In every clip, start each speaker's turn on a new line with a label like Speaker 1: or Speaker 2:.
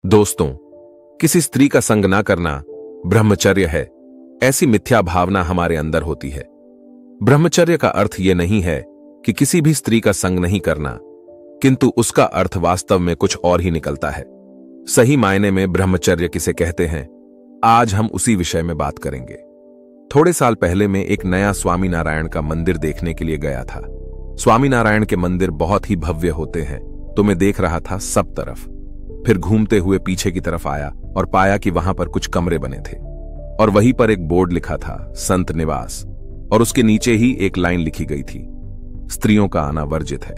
Speaker 1: दोस्तों, किसी स्त्री का संग ना करना ब्रह्मचर्य है, ऐसी मिथ्या भावना हमारे अंदर होती है। ब्रह्मचर्य का अर्थ यह नहीं है कि किसी भी स्त्री का संग नहीं करना, किंतु उसका अर्थ वास्तव में कुछ और ही निकलता है। सही मायने में ब्रह्मचर्य किसे कहते हैं, आज हम उसी विषय में बात करेंगे। थोड़े साल पहले मैं एक नया स्वामीनारायण का मंदिर देखने के लिए गया था। स्वामीनारायण के मंदिर बहुत ही भव्य होते हैं, तो मैं देख रहा था सब तरफ। फिर घूमते हुए पीछे की तरफ आया और पाया कि वहां पर कुछ कमरे बने थे और वहीं पर एक बोर्ड लिखा था, संत निवास, और उसके नीचे ही एक लाइन लिखी गई थी, स्त्रियों का आना वर्जित है।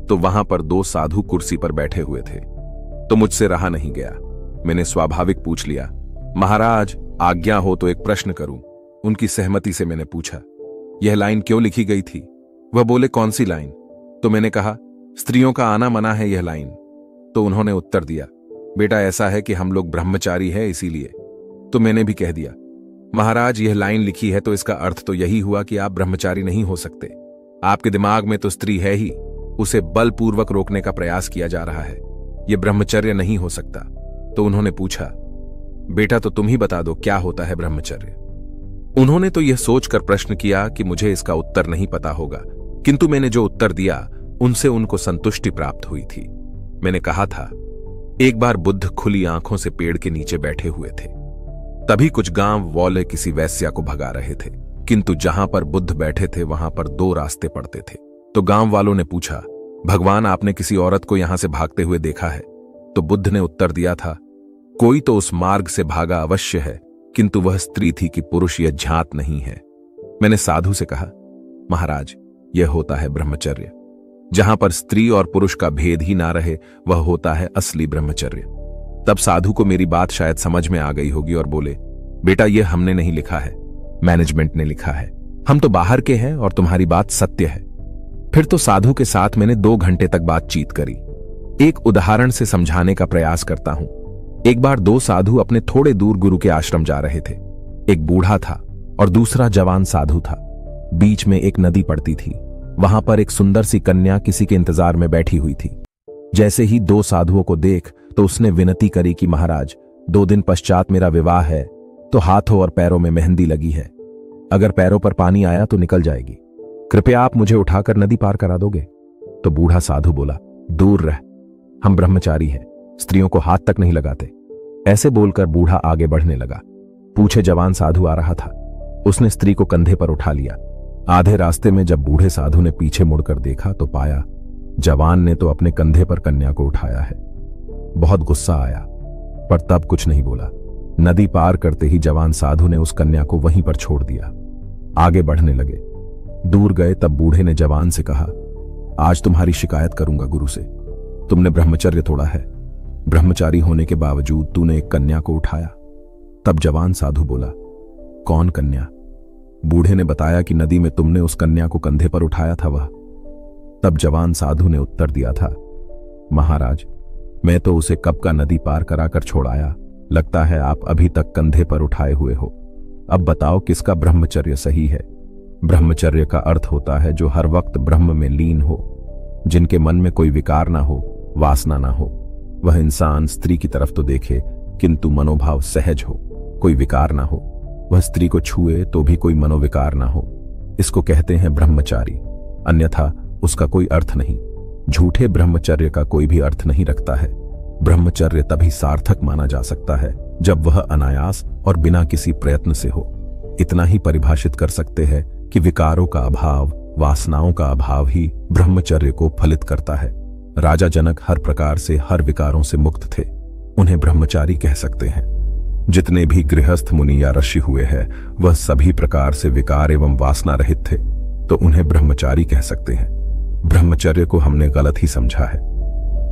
Speaker 1: तो वहां पर दो साधु कुर्सी पर बैठे हुए थे। तो मुझसे रहा नहीं गया, मैंने स्वाभाविक पूछ लिया, महाराज आज्ञा हो तो एक प्रश्न करूं। उनकी सहमति से मैंने पूछा, यह लाइन क्यों लिखी गई थी? वह बोले, कौन सी लाइन? तो मैंने कहा, स्त्रियों का आना मना है यह लाइन। तो उन्होंने उत्तर दिया, बेटा ऐसा है कि हम लोग ब्रह्मचारी है इसीलिए। तो मैंने भी कह दिया, महाराज यह लाइन लिखी है तो इसका अर्थ तो यही हुआ कि आप ब्रह्मचारी नहीं हो सकते। आपके दिमाग में तो स्त्री है ही, उसे बलपूर्वक रोकने का प्रयास किया जा रहा है, यह ब्रह्मचर्य नहीं हो सकता। तो उन्होंने पूछा, बेटा तो तुम ही बता दो क्या होता है ब्रह्मचर्य। उन्होंने तो यह सोचकर प्रश्न किया कि मुझे इसका उत्तर नहीं पता होगा, किंतु मैंने जो उत्तर दिया उनसे उनको संतुष्टि प्राप्त हुई थी। मैंने कहा था, एक बार बुद्ध खुली आंखों से पेड़ के नीचे बैठे हुए थे। तभी कुछ गांव वाले किसी वेश्या को भगा रहे थे, किंतु जहां पर बुद्ध बैठे थे वहां पर दो रास्ते पड़ते थे। तो गांव वालों ने पूछा, भगवान आपने किसी औरत को यहां से भागते हुए देखा है? तो बुद्ध ने उत्तर दिया था, कोई तो उस मार्ग से भागा अवश्य है, किंतु वह स्त्री थी कि पुरुष यह ज्ञात नहीं है। मैंने साधु से कहा, महाराज यह होता है ब्रह्मचर्य। जहां पर स्त्री और पुरुष का भेद ही ना रहे, वह होता है असली ब्रह्मचर्य। तब साधु को मेरी बात शायद समझ में आ गई होगी और बोले, बेटा यह हमने नहीं लिखा है, मैनेजमेंट ने लिखा है। हम तो बाहर के हैं और तुम्हारी बात सत्य है। फिर तो साधु के साथ मैंने 2 घंटे तक बातचीत करी। एक उदाहरण से समझाने का प्रयास करता हूं। एक बार 2 साधु अपने थोड़े दूर गुरु के आश्रम जा रहे थे। एक बूढ़ा था और दूसरा जवान साधु था। बीच में एक नदी पड़ती थी। वहां पर एक सुंदर सी कन्या किसी के इंतजार में बैठी हुई थी। जैसे ही 2 साधुओं को देख तो उसने विनती करी कि महाराज 2 दिन पश्चात मेरा विवाह है, तो हाथों और पैरों में मेहंदी लगी है। अगर पैरों पर पानी आया तो निकल जाएगी। कृपया आप मुझे उठाकर नदी पार करा दोगे? तो बूढ़ा साधु बोला, दूर रह, हम ब्रह्मचारी हैं, स्त्रियों को हाथ तक नहीं लगाते। ऐसे बोलकर बूढ़ा आगे बढ़ने लगा। पूछे जवान साधु आ रहा था। उसने स्त्री को कंधे पर उठा लिया। आधे रास्ते में जब बूढ़े साधु ने पीछे मुड़कर देखा तो पाया जवान ने तो अपने कंधे पर कन्या को उठाया है। बहुत गुस्सा आया, पर तब कुछ नहीं बोला। नदी पार करते ही जवान साधु ने उस कन्या को वहीं पर छोड़ दिया। आगे बढ़ने लगे। दूर गए तब बूढ़े ने जवान से कहा, आज तुम्हारी शिकायत करूंगा गुरु से। तुमने ब्रह्मचर्य तोड़ा है। ब्रह्मचारी होने के बावजूद तूने एक कन्या को उठाया। तब जवान साधु बोला, कौन कन्या? बूढ़े ने बताया कि नदी में तुमने उस कन्या को कंधे पर उठाया था वह। तब जवान साधु ने उत्तर दिया था, महाराज मैं तो उसे कब का नदी पार कराकर छोड़ाया, लगता है आप अभी तक कंधे पर उठाए हुए हो। अब बताओ किसका ब्रह्मचर्य सही है? ब्रह्मचर्य का अर्थ होता है जो हर वक्त ब्रह्म में लीन हो, जिनके मन में कोई विकार ना हो, वासना ना हो। वह इंसान स्त्री की तरफ तो देखे किंतु मनोभाव सहज हो, कोई विकार ना हो। वह स्त्री को छुए तो भी कोई मनोविकार ना हो। इसको कहते हैं ब्रह्मचारी, अन्यथा उसका कोई अर्थ नहीं। झूठे ब्रह्मचर्य का कोई भी अर्थ नहीं रखता है। ब्रह्मचर्य तभी सार्थक माना जा सकता है जब वह अनायास और बिना किसी प्रयत्न से हो। इतना ही परिभाषित कर सकते हैं कि विकारों का अभाव, वासनाओं का अभाव ही ब्रह्मचर्य को फलित करता है। राजा जनक हर प्रकार से हर विकारों से मुक्त थे, उन्हें ब्रह्मचारी कह सकते हैं। जितने भी गृहस्थ मुनि या ऋषि हुए हैं वह सभी प्रकार से विकार एवं वासना रहित थे, तो उन्हें ब्रह्मचारी कह सकते हैं। ब्रह्मचर्य को हमने गलत ही समझा है।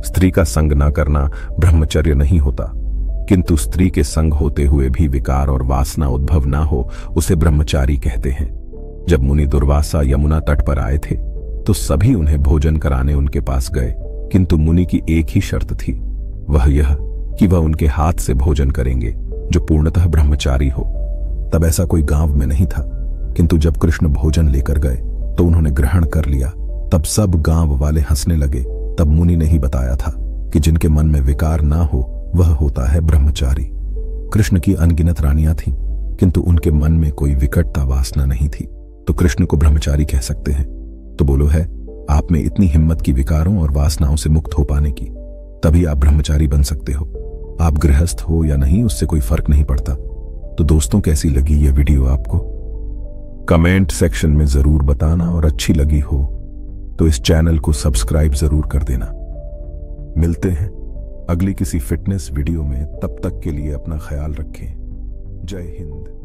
Speaker 1: स्त्री का संग न करना ब्रह्मचर्य नहीं होता, किंतु स्त्री के संग होते हुए भी विकार और वासना उद्भव ना हो उसे ब्रह्मचारी कहते हैं। जब मुनि दुर्वासा यमुना तट पर आए थे तो सभी उन्हें भोजन कराने उनके पास गए, किंतु मुनि की एक ही शर्त थी, वह यह कि वह उनके हाथ से भोजन करेंगे जो पूर्णतः ब्रह्मचारी हो। तब ऐसा कोई गांव में नहीं था, किंतु जब कृष्ण भोजन लेकर गए तो उन्होंने ग्रहण कर लिया। तब सब गांव वाले हंसने लगे। तब मुनि ने ही बताया था कि जिनके मन में विकार ना हो वह होता
Speaker 2: ब्रह्मचारी। कृष्ण की अनगिनत रानियां थीं, किंतु उनके मन में कोई विकटता वासना नहीं थी। तो कृष्ण को ब्रह्मचारी कह सकते हैं। तो बोलो, है आप में इतनी हिम्मत की विकारों और वासनाओं से मुक्त हो पाने की, तभी आप ब्रह्मचारी बन सकते हो। आप गृहस्थ हो या नहीं, उससे कोई फर्क नहीं पड़ता। तो दोस्तों, कैसी लगी यह वीडियो आपको? कमेंट सेक्शन में जरूर बताना, और अच्छी लगी हो तो इस चैनल को सब्सक्राइब जरूर कर देना। मिलते हैं अगली किसी फिटनेस वीडियो में। तब तक के लिए अपना ख्याल रखें। जय हिंद।